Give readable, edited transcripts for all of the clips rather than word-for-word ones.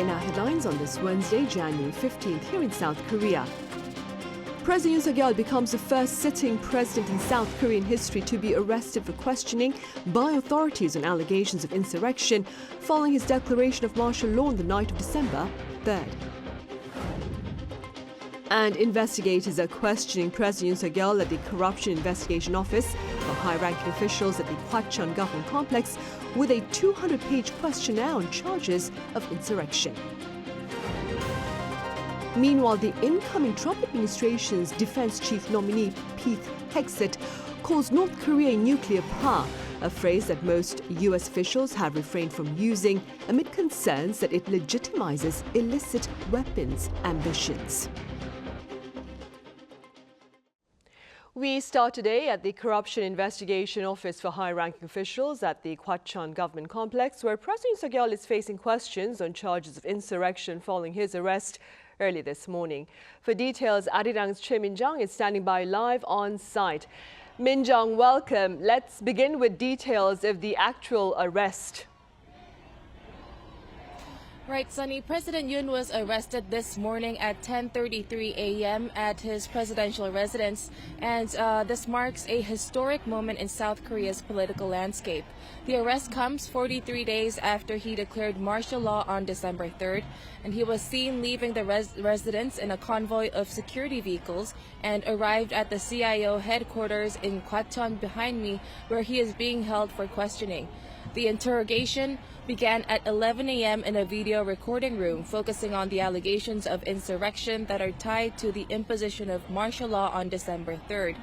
In our headlines on this Wednesday, January 15th, here in South Korea. President Yoon Suk-yeol becomes the first sitting president in South Korean history to be arrested for questioning by authorities on allegations of insurrection following his declaration of martial law on the night of December 3rd. And investigators are questioning President Yoon Suk-yeol at the Corruption Investigation Office for high-ranking officials at the Kwachon government complex with a 200-page questionnaire on charges of insurrection. Meanwhile, the incoming Trump administration's defense chief nominee, Pete Hegseth, calls North Korea a nuclear power, a phrase that most U.S. officials have refrained from using amid concerns that it legitimizes illicit weapons ambitions. We start today at the Corruption Investigation Office for high-ranking officials at the Kwachon government complex, where President Yoon Suk-yeol is facing questions on charges of insurrection following his arrest early this morning. For details, Arirang's Choi Min-jung is standing by live on site. Min-jung, welcome. Let's begin with details of the actual arrest. Right, Sunny. President Yoon was arrested this morning at 10:33 a.m. at his presidential residence, and this marks a historic moment in South Korea's political landscape. The arrest comes 43 days after he declared martial law on December 3rd, and he was seen leaving the residence in a convoy of security vehicles and arrived at the CIO headquarters in Kwachon behind me, where he is being held for questioning. The interrogation began at 11 a.m. in a video recording room, focusing on the allegations of insurrection that are tied to the imposition of martial law on December 3rd.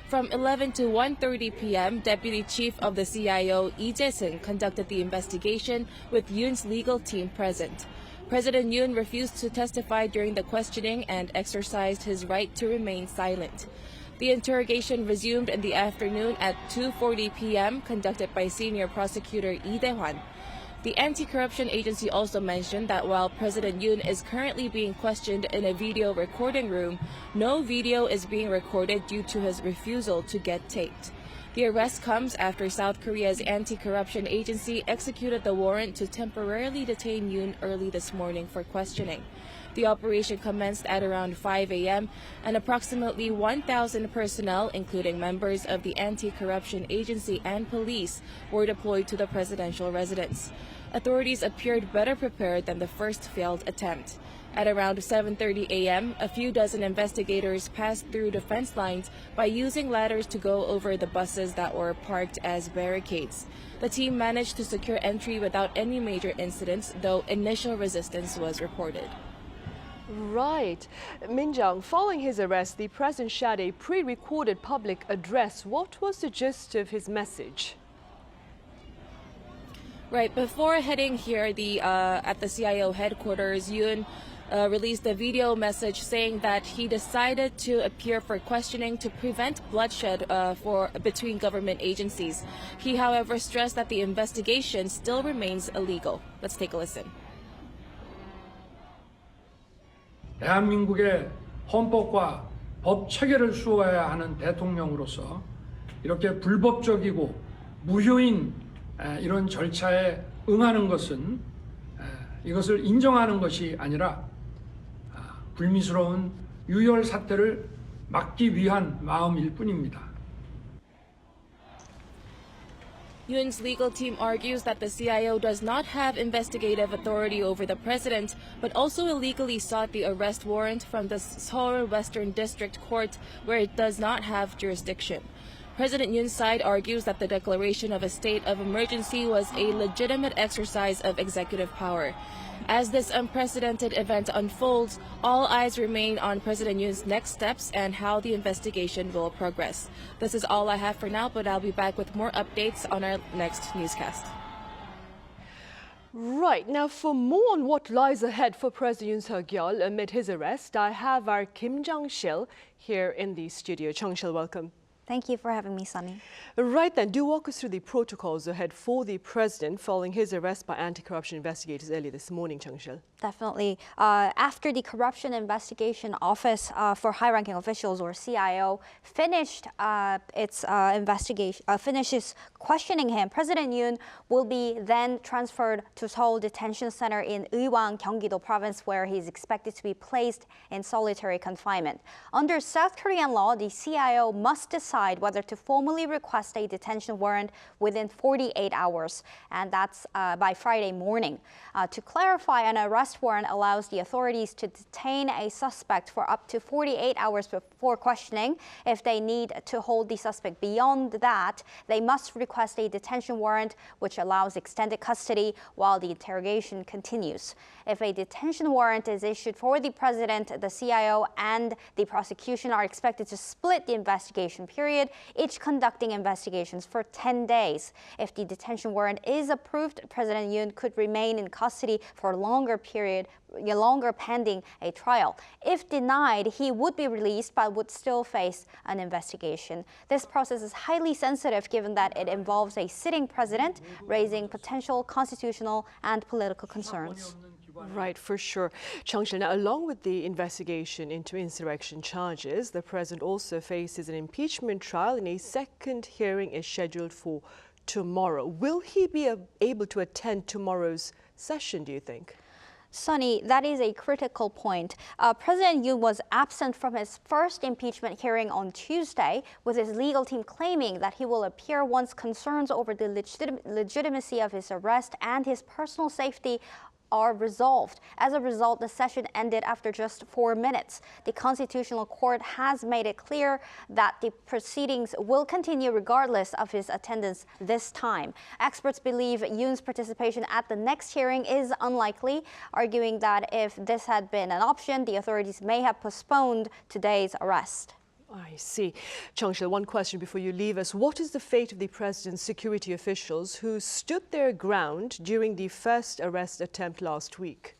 From 11 to 1:30 p.m., Deputy Chief of the CIO, Lee Jae-seung, conducted the investigation with Yoon's legal team present. President Yoon refused to testify during the questioning and exercised his right to remain silent. The interrogation resumed in the afternoon at 2:40 p.m., conducted by Senior Prosecutor Lee Dae-hwan. The anti-corruption agency also mentioned that while President Yoon is currently being questioned in a video recording room, no video is being recorded due to his refusal to get taped. The arrest comes after South Korea's anti-corruption agency executed the warrant to temporarily detain Yoon early this morning for questioning. The operation commenced at around 5 a.m. and approximately 1,000 personnel, including members of the anti-corruption agency and police, were deployed to the presidential residence. Authorities appeared better prepared than the first failed attempt. At around 7:30 a.m., a few dozen investigators passed through the fence lines by using ladders to go over the buses that were parked as barricades. The team managed to secure entry without any major incidents, though initial resistance was reported. Right. Min-jung, following his arrest, the president shared a pre-recorded public address. What was the gist of his message? Right. Before heading here at the CIO headquarters, Yoon released a video message saying that he decided to appear for questioning to prevent bloodshed between government agencies. He, however, stressed that the investigation still remains illegal. Let's take a listen. 대한민국의 헌법과 법 체계를 수호해야 하는 대통령으로서 이렇게 불법적이고 무효인 이런 절차에 응하는 것은 이것을 인정하는 것이 아니라 불미스러운 유혈 사태를 막기 위한 마음일 뿐입니다. Yoon's legal team argues that the CIO does not have investigative authority over the president, but also illegally sought the arrest warrant from the Seoul Western District Court, where it does not have jurisdiction. President Yoon's side argues that the declaration of a state of emergency was a legitimate exercise of executive power. As this unprecedented event unfolds, all eyes remain on President Yoon's next steps and how the investigation will progress. This is all I have for now, but I'll be back with more updates on our next newscast. Right. Now, for more on what lies ahead for President Yoon Suk-yeol amid his arrest, I have our Kim Jung-sil here in the studio. Chung-sil, welcome. Thank you for having me, Sunny. Right then, do walk us through the protocols ahead for the president following his arrest by anti-corruption investigators earlier this morning, Changshil. Definitely. After the Corruption Investigation Office for High-Ranking Officials, or CIO, finished its investigation, finishes questioning him, President Yoon will be then transferred to Seoul Detention Center in Arirang, Gyeonggi-do Province, where he is expected to be placed in solitary confinement. Under South Korean law, the CIO must decide whether to formally request a detention warrant within 48 hours, and that's by Friday morning. To clarify, an arrest warrant allows the authorities to detain a suspect for up to 48 hours before questioning. If they need to hold the suspect beyond that, they must request a detention warrant, which allows extended custody while the interrogation continues. If a detention warrant is issued for the president, the CIO and the prosecution are expected to split the investigation period, each conducting investigations for 10 days. If the detention warrant is approved, President Yoon could remain in custody for a longer period, longer pending a trial. If denied, he would be released but would still face an investigation. This process is highly sensitive given that it involves a sitting president, raising potential constitutional and political concerns. Right, for sure. Changshil, now along with the investigation into insurrection charges, the president also faces an impeachment trial, and a second hearing is scheduled for tomorrow. Will he be able to attend tomorrow's session, do you think? Sunny, that is a critical point. President Yoon was absent from his first impeachment hearing on Tuesday, with his legal team claiming that he will appear once concerns over the legitimacy of his arrest and his personal safety are resolved. As a result, the session ended after just 4 minutes. The Constitutional Court has made it clear that the proceedings will continue regardless of his attendance this time. Experts believe Yoon's participation at the next hearing is unlikely, arguing that if this had been an option, the authorities may have postponed today's arrest. I see. Changshil, one question before you leave us. What is the fate of the president's security officials who stood their ground during the first arrest attempt last week?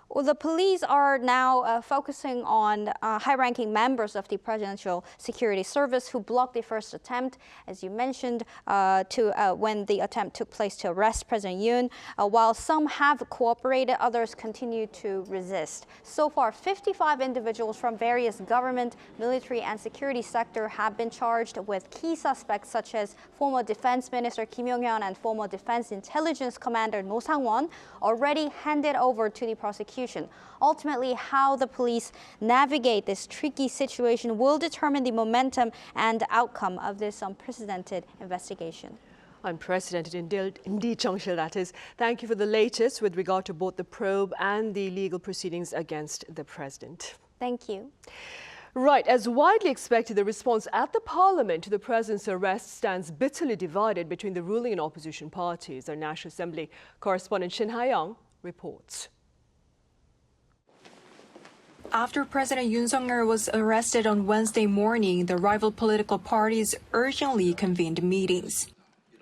Well, the police are now focusing on high-ranking members of the Presidential Security Service who blocked the first attempt, as you mentioned, when the attempt took place to arrest President Yoon. While some have cooperated, others continue to resist. So far, 55 individuals from various government, military, and security sector have been charged with key suspects such as former Defense Minister Kim Yong-hyun and former Defense Intelligence Commander No Sang-won, already handed over to the prosecution. Ultimately, how the police navigate this tricky situation will determine the momentum and outcome of this unprecedented investigation. Unprecedented indeed, Changshil, that is. Thank you for the latest with regard to both the probe and the legal proceedings against the president. Thank you. Right, as widely expected, the response at the parliament to the president's arrest stands bitterly divided between the ruling and opposition parties. Our National Assembly correspondent Shin Ha-young reports. After President Yoon Suk-yeol was arrested on Wednesday morning, the rival political parties urgently convened meetings.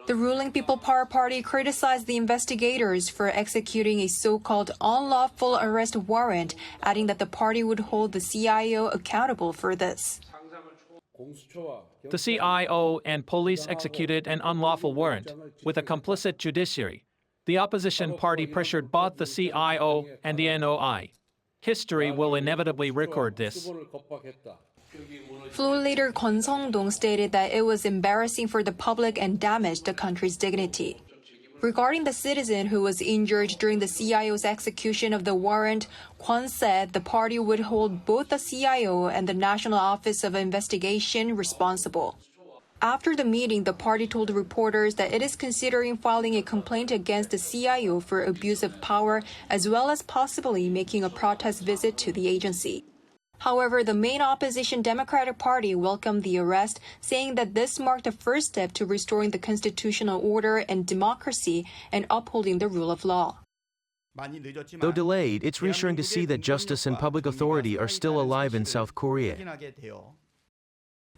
The ruling People Power Party criticized the investigators for executing a so-called unlawful arrest warrant, adding that the party would hold the CIO accountable for this. The CIO and police executed an unlawful warrant with a complicit judiciary. The opposition party pressured both the CIO and the NOI. History will inevitably record this. Floor leader Kwon Song-dong stated that it was embarrassing for the public and damaged the country's dignity. Regarding the citizen who was injured during the CIO's execution of the warrant, Kwon said the party would hold both the CIO and the National Office of Investigation responsible. After the meeting, the party told reporters that it is considering filing a complaint against the CIO for abuse of power, as well as possibly making a protest visit to the agency. However, the main opposition Democratic Party welcomed the arrest, saying that this marked the first step to restoring the constitutional order and democracy and upholding the rule of law. Though delayed, it's reassuring to see that justice and public authority are still alive in South Korea.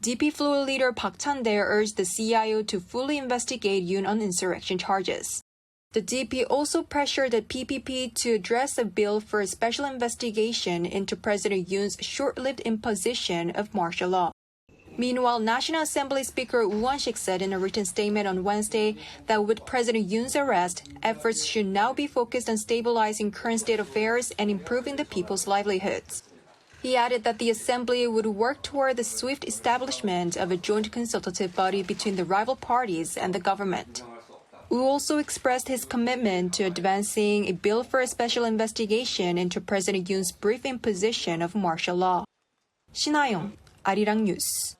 DP floor leader Park Chan-dae urged the CIO to fully investigate Yoon on insurrection charges. The DP also pressured the PPP to address a bill for a special investigation into President Yoon's short-lived imposition of martial law. Meanwhile, National Assembly Speaker Woo said in a written statement on Wednesday that with President Yoon's arrest, efforts should now be focused on stabilizing current state affairs and improving the people's livelihoods. He added that the Assembly would work toward the swift establishment of a joint consultative body between the rival parties and the government. Woo also expressed his commitment to advancing a bill for a special investigation into President Yoon's brief imposition of martial law. 신하영, Arirang News.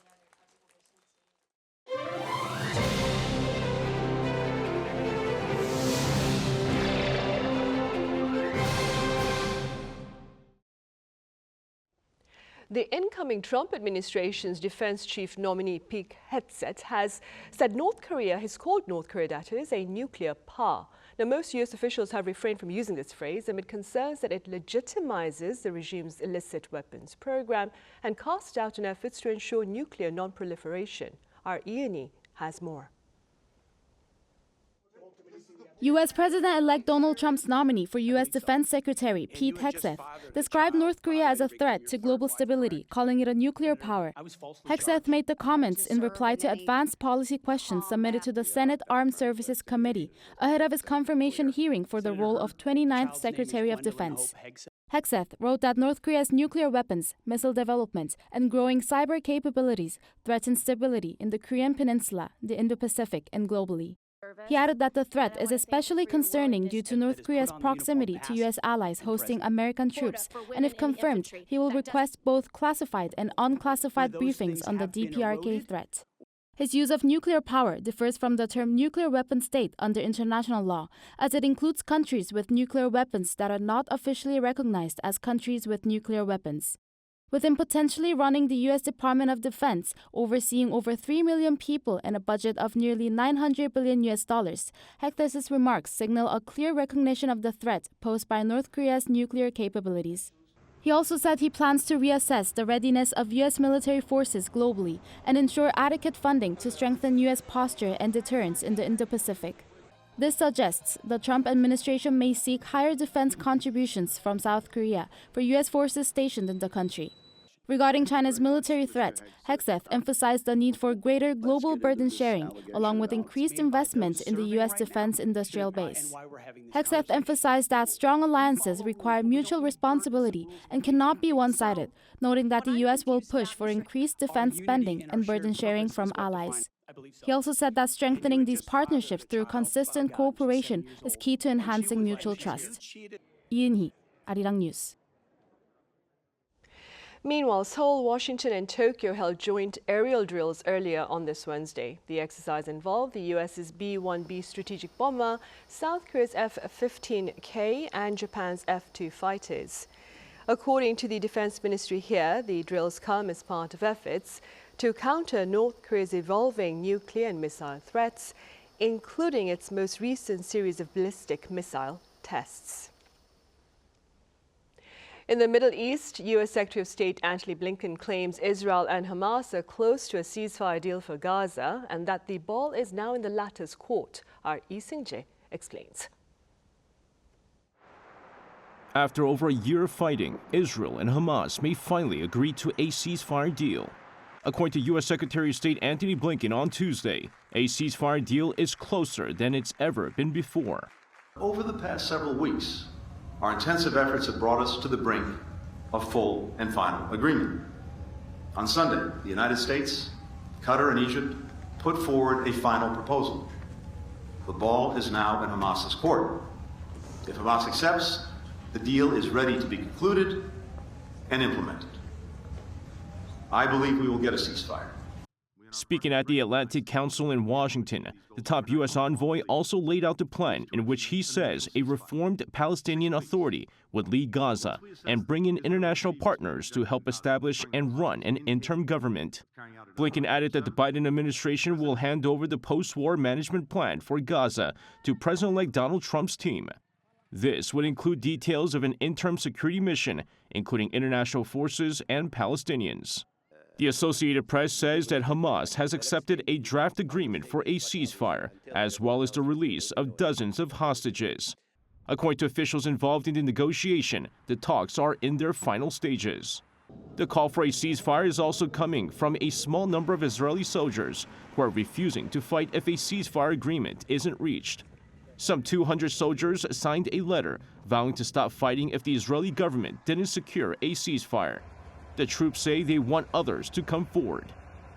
The incoming Trump administration's defense chief nominee Pete Hegseth has said North Korea, has called North Korea, that is, a nuclear power. Now, most U.S. officials have refrained from using this phrase amid concerns that it legitimizes the regime's illicit weapons program and casts doubt on efforts to ensure nuclear non-proliferation. Our Yoon has more. U.S. President-elect Donald Trump's nominee for U.S. Defense Secretary Pete Hegseth described North Korea as a threat to global stability, calling it a nuclear power. Hegseth made the comments in reply to advanced policy questions submitted to the Senate Armed Services Committee ahead of his confirmation hearing for the role of 29th Secretary of Defense. Hegseth wrote that North Korea's nuclear weapons, missile development, and growing cyber capabilities threaten stability in the Korean Peninsula, the Indo-Pacific, and globally. He added that the threat is especially concerning due to North Korea's proximity to U.S. allies hosting American troops, and if confirmed, he will request both classified and unclassified briefings on the DPRK threat. His use of nuclear power differs from the term nuclear weapon state under international law, as it includes countries with nuclear weapons that are not officially recognized as countries with nuclear weapons. With him potentially running the U.S. Department of Defense, overseeing over 3 million people and a budget of nearly $900 billion, Hegseth's remarks signal a clear recognition of the threat posed by North Korea's nuclear capabilities. He also said he plans to reassess the readiness of U.S. military forces globally and ensure adequate funding to strengthen U.S. posture and deterrence in the Indo-Pacific. This suggests the Trump administration may seek higher defense contributions from South Korea for U.S. forces stationed in the country. Regarding China's military threat, Hegseth emphasized the need for greater global burden sharing, along with increased investment in the U.S. defense industrial base. Hegseth emphasized that strong alliances require mutual responsibility and cannot be one-sided, noting that the U.S. will push for increased defense spending and burden sharing from allies. He also said that strengthening these partnerships through consistent cooperation is key to enhancing mutual trust. Yoon, Arirang News. Meanwhile, Seoul, Washington and Tokyo held joint aerial drills earlier on this Wednesday. The exercise involved the U.S.'s B-1B strategic bomber, South Korea's F-15K and Japan's F-2 fighters. According to the Defense Ministry here, the drills come as part of efforts to counter North Korea's evolving nuclear and missile threats, including its most recent series of ballistic missile tests. In the Middle East, U.S. Secretary of State Antony Blinken claims Israel and Hamas are close to a ceasefire deal for Gaza and that the ball is now in the latter's court. Our Lee Sing-jae explains. After over a year of fighting, Israel and Hamas may finally agree to a ceasefire deal. According to U.S. Secretary of State Antony Blinken on Tuesday, a ceasefire deal is closer than it's ever been before. Over the past several weeks, our intensive efforts have brought us to the brink of full and final agreement. On Sunday, the United States, Qatar, and Egypt put forward a final proposal. The ball is now in Hamas's court. If Hamas accepts, the deal is ready to be concluded and implemented. I believe we will get a ceasefire. Speaking at the Atlantic Council in Washington, the top U.S. envoy also laid out the plan in which he says a reformed Palestinian Authority would lead Gaza and bring in international partners to help establish and run an interim government. Blinken added that the Biden administration will hand over the post-war management plan for Gaza to President-elect Donald Trump's team. This would include details of an interim security mission, including international forces and Palestinians. The Associated Press says that Hamas has accepted a draft agreement for a ceasefire, as well as the release of dozens of hostages. According to officials involved in the negotiation, the talks are in their final stages. The call for a ceasefire is also coming from a small number of Israeli soldiers who are refusing to fight if a ceasefire agreement isn't reached. Some 200 soldiers signed a letter vowing to stop fighting if the Israeli government didn't secure a ceasefire. The troops say they want others to come forward.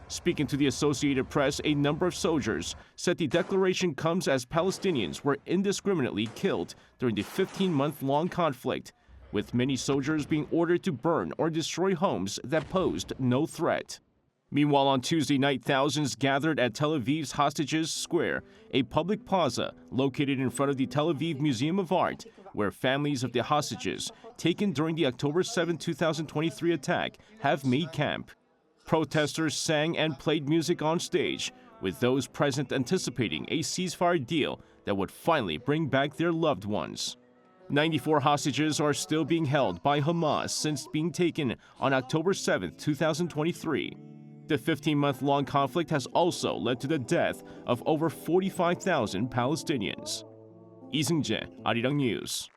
Speaking to the Associated Press, a number of soldiers said the declaration comes as Palestinians were indiscriminately killed during the 15-month-long conflict, with many soldiers being ordered to burn or destroy homes that posed no threat. Meanwhile, on Tuesday night, thousands gathered at Tel Aviv's Hostages Square, a public plaza located in front of the Tel Aviv Museum of Art, where families of the hostages taken during the October 7, 2023 attack have made camp. Protesters sang and played music on stage, with those present anticipating a ceasefire deal that would finally bring back their loved ones. 94 hostages are still being held by Hamas since being taken on October 7, 2023. The 15-month-long conflict has also led to the death of over 45,000 Palestinians. Lee Seung-jae, Arirang News.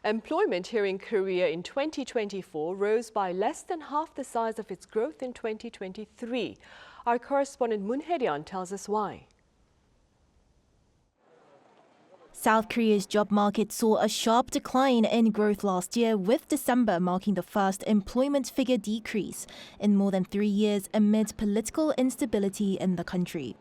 Employment here in Korea in 2024 rose by less than half the size of its growth in 2023. Our correspondent Moon Hae-ryun tells us why. South Korea's job market saw a sharp decline in growth last year, with December marking the first employment figure decrease in more than 3 years amid political instability in the country.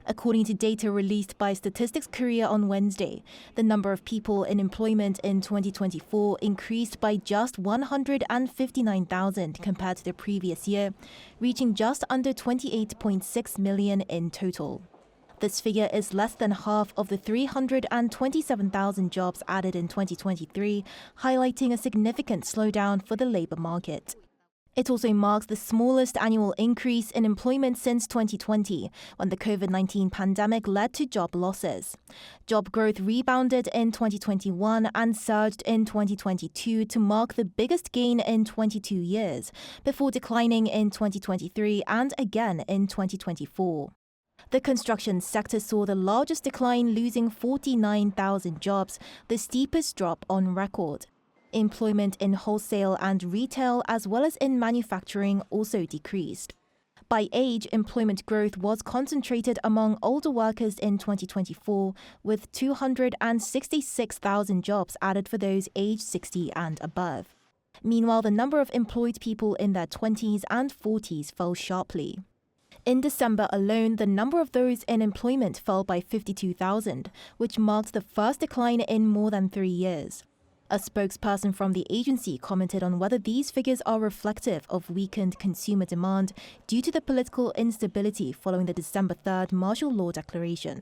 According to data released by Statistics Korea on Wednesday, the number of people in employment in 2024 increased by just 159,000 compared to the previous year, reaching just under 28.6 million in total. This figure is less than half of the 327,000 jobs added in 2023, highlighting a significant slowdown for the labor market. It also marks the smallest annual increase in employment since 2020, when the COVID-19 pandemic led to job losses. Job growth rebounded in 2021 and surged in 2022 to mark the biggest gain in 22 years, before declining in 2023 and again in 2024. The construction sector saw the largest decline, losing 49,000 jobs, the steepest drop on record. Employment in wholesale and retail, as well as in manufacturing, also decreased. By age, employment growth was concentrated among older workers in 2024, with 266,000 jobs added for those aged 60 and above. Meanwhile, the number of employed people in their 20s and 40s fell sharply. In December alone, the number of those in employment fell by 52,000, which marked the first decline in more than 3 years. A spokesperson from the agency commented on whether these figures are reflective of weakened consumer demand due to the political instability following the December 3rd martial law declaration.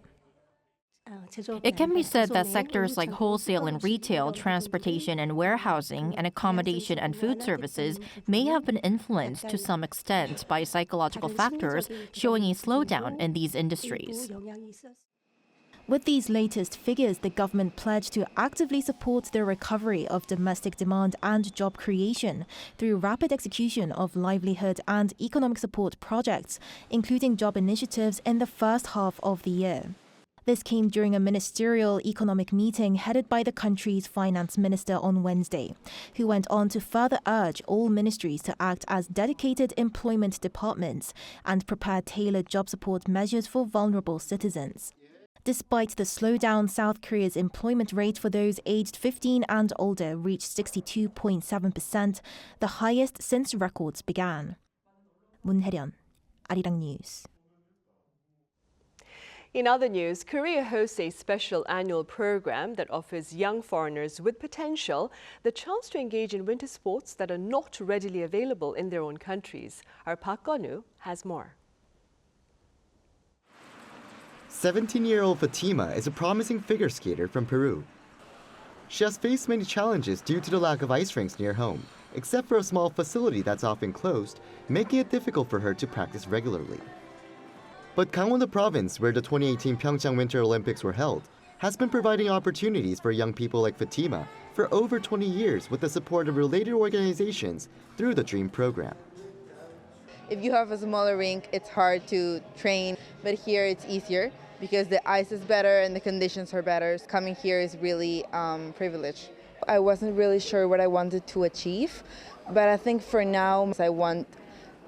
It can be said that sectors like wholesale and retail, transportation and warehousing, and accommodation and food services may have been influenced to some extent by psychological factors, showing a slowdown in these industries. With these latest figures, the government pledged to actively support the recovery of domestic demand and job creation through rapid execution of livelihood and economic support projects, including job initiatives in the first half of the year. This came during a ministerial economic meeting headed by the country's finance minister on Wednesday, who went on to further urge all ministries to act as dedicated employment departments and prepare tailored job support measures for vulnerable citizens. Despite the slowdown, South Korea's employment rate for those aged 15 and older reached 62.7%, the highest since records began. Moon Hae-ryun, Arirang News. In other news, Korea hosts a special annual program that offers young foreigners with potential the chance to engage in winter sports that are not readily available in their own countries. Our Park Gun-woo has more. 17-year-old Fatima is a promising figure skater from Peru. She has faced many challenges due to the lack of ice rinks near home, except for a small facility that's often closed, making it difficult for her to practice regularly. But Gangwon province, where the 2018 Pyeongchang Winter Olympics were held, has been providing opportunities for young people like Fatima for over 20 years with the support of related organizations through the DREAM program. If you have a smaller rink, it's hard to train, but here it's easier because the ice is better and the conditions are better. Coming here is really privileged. I wasn't really sure what I wanted to achieve, but I think for now I want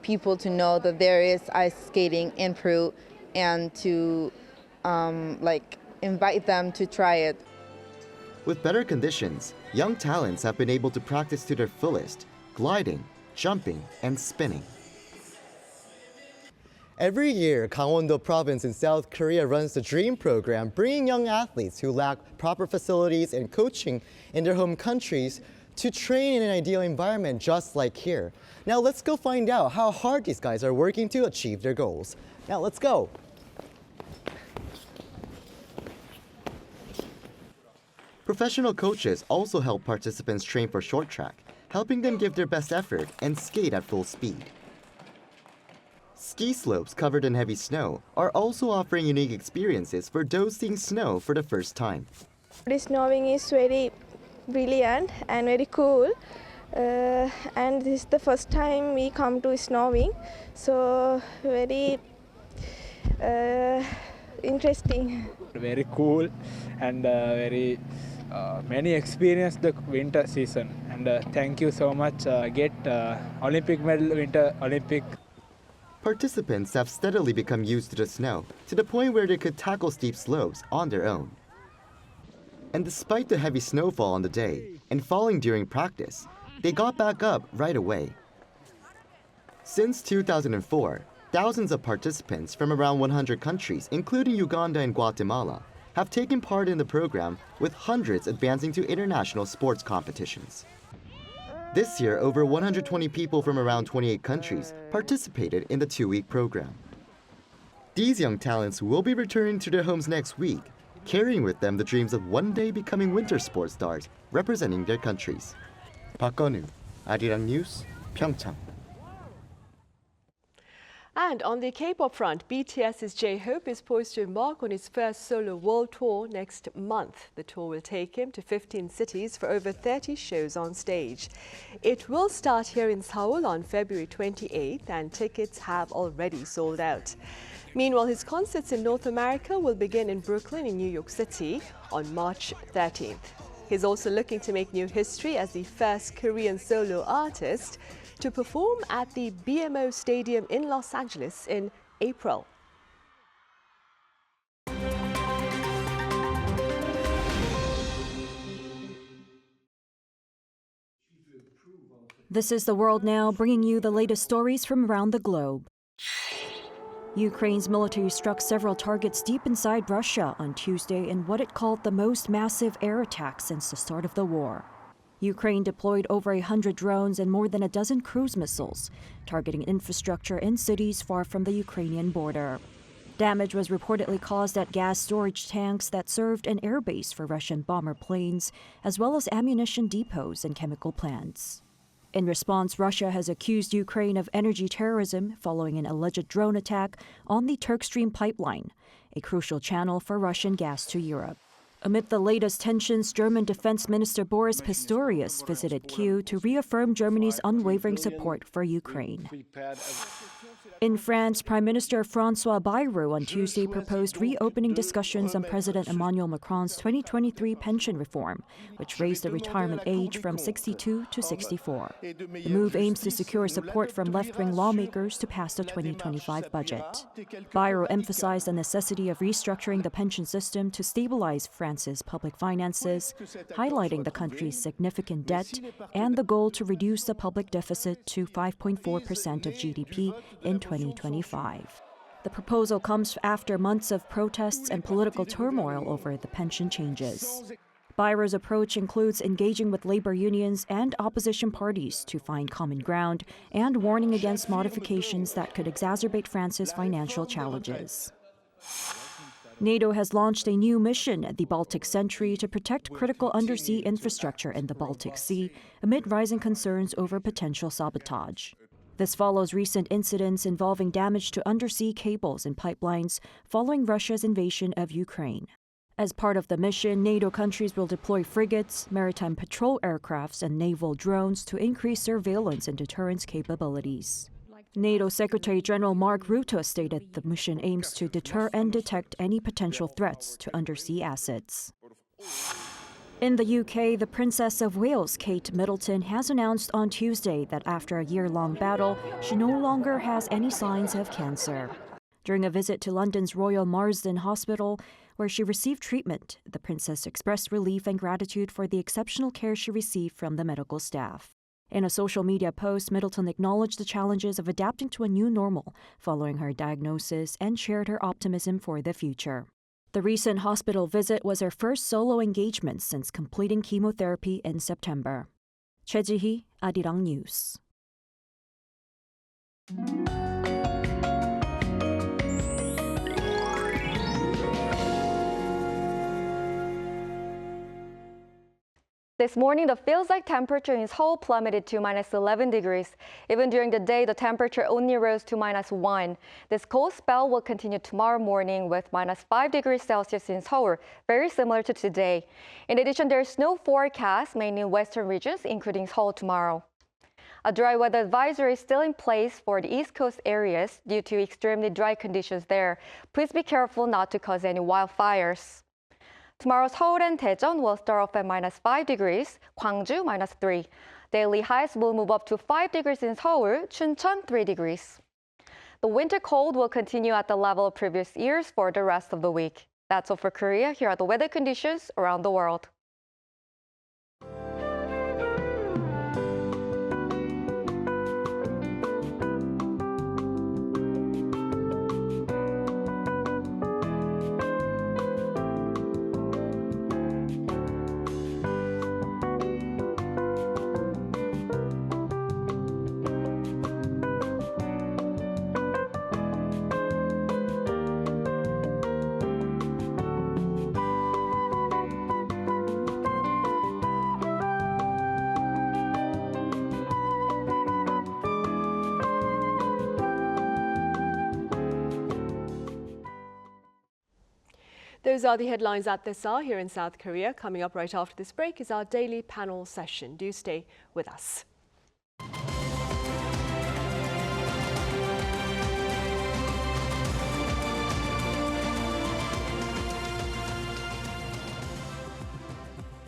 people to know that there is ice skating in Peru and to invite them to try it. With better conditions, young talents have been able to practice to their fullest, gliding, jumping, and spinning. Every year, Gangwon-do Province in South Korea runs the DREAM program, bringing young athletes who lack proper facilities and coaching in their home countries to train in an ideal environment just like here. Now let's go find out how hard these guys are working to achieve their goals. Now let's go. Professional coaches also help participants train for short track, helping them give their best effort and skate at full speed. Ski slopes covered in heavy snow are also offering unique experiences for those seeing snow for the first time. This snowing is very brilliant and very cool, and this is the first time we come to snowing, so very interesting. Very cool and very many experience the winter season, and thank you so much. Get Olympic medal, Winter Olympic. Participants have steadily become used to the snow to the point where they could tackle steep slopes on their own. And despite the heavy snowfall on the day and falling during practice, they got back up right away. Since 2004, thousands of participants from around 100 countries, including Uganda and Guatemala, have taken part in the program, with hundreds advancing to international sports competitions. This year, over 120 people from around 28 countries participated in the 2-week program. These young talents will be returning to their homes next week, carrying with them the dreams of one day becoming winter sports stars representing their countries. 박건우, Arirang News, Pyeongchang. And on the K-pop front, BTS's JHope is poised to embark on his first solo world tour next month. The tour will take him to 15 cities for over 30 shows on stage. It will start here in Seoul on February 28th, and tickets have already sold out. Meanwhile, his concerts in North America will begin in Brooklyn in New York City on March 13th. He's also looking to make new history as the first Korean solo artist to perform at the BMO Stadium in Los Angeles in April. This is The World Now, bringing you the latest stories from around the globe. Ukraine's military struck several targets deep inside Russia on Tuesday in what it called the most massive air attack since the start of the war. Ukraine deployed over 100 drones and more than a dozen cruise missiles, targeting infrastructure in cities far from the Ukrainian border. Damage was reportedly caused at gas storage tanks that served an airbase for Russian bomber planes, as well as ammunition depots and chemical plants. In response, Russia has accused Ukraine of energy terrorism following an alleged drone attack on the Turk Stream pipeline, a crucial channel for Russian gas to Europe. Amid the latest tensions, German Defense Minister Boris Pistorius visited Kyiv to reaffirm Germany's unwavering support for Ukraine. In France, Prime Minister François Bayrou on Tuesday proposed reopening discussions on President Emmanuel Macron's 2023 pension reform, which raised the retirement age from 62 to 64. The move aims to secure support from left-wing lawmakers to pass the 2025 budget. Bayrou emphasized the necessity of restructuring the pension system to stabilize France's public finances, highlighting the country's significant debt and the goal to reduce the public deficit to 5.4% of GDP in 2025. The proposal comes after months of protests and political turmoil over the pension changes. Bayrou's approach includes engaging with labor unions and opposition parties to find common ground and warning against modifications that could exacerbate France's financial challenges. NATO has launched a new mission at the Baltic Sentry to protect critical undersea infrastructure in the Baltic Sea amid rising concerns over potential sabotage. This follows recent incidents involving damage to undersea cables and pipelines following Russia's invasion of Ukraine. As part of the mission, NATO countries will deploy frigates, maritime patrol aircrafts, and naval drones to increase surveillance and deterrence capabilities. NATO Secretary General Mark Rutte stated the mission aims to deter and detect any potential threats to undersea assets. In the UK, the Princess of Wales, Kate Middleton, has announced on Tuesday that after a year-long battle, she no longer has any signs of cancer. During a visit to London's Royal Marsden Hospital, where she received treatment, the princess expressed relief and gratitude for the exceptional care she received from the medical staff. In a social media post, Middleton acknowledged the challenges of adapting to a new normal following her diagnosis and shared her optimism for the future. The recent hospital visit was her first solo engagement since completing chemotherapy in September. Choi Ji-hee, Arirang News. This morning, the feels-like temperature in Seoul plummeted to -11 degrees. Even during the day, the temperature only rose to -1. This cold spell will continue tomorrow morning with -5 degrees Celsius in Seoul, very similar to today. In addition, there is no forecast, mainly in western regions, including Seoul tomorrow. A dry weather advisory is still in place for the East Coast areas due to extremely dry conditions there. Please be careful not to cause any wildfires. Tomorrow's Seoul and Daejeon will start off at -5 degrees, Gwangju -3. Daily highs will move up to 5 degrees in Seoul, Chuncheon 3 degrees. The winter cold will continue at the level of previous years for the rest of the week. That's all for Korea. Here are the weather conditions around the world. Those are the headlines at this hour here in South Korea. Coming up right after this break is our daily panel session. Do stay with us.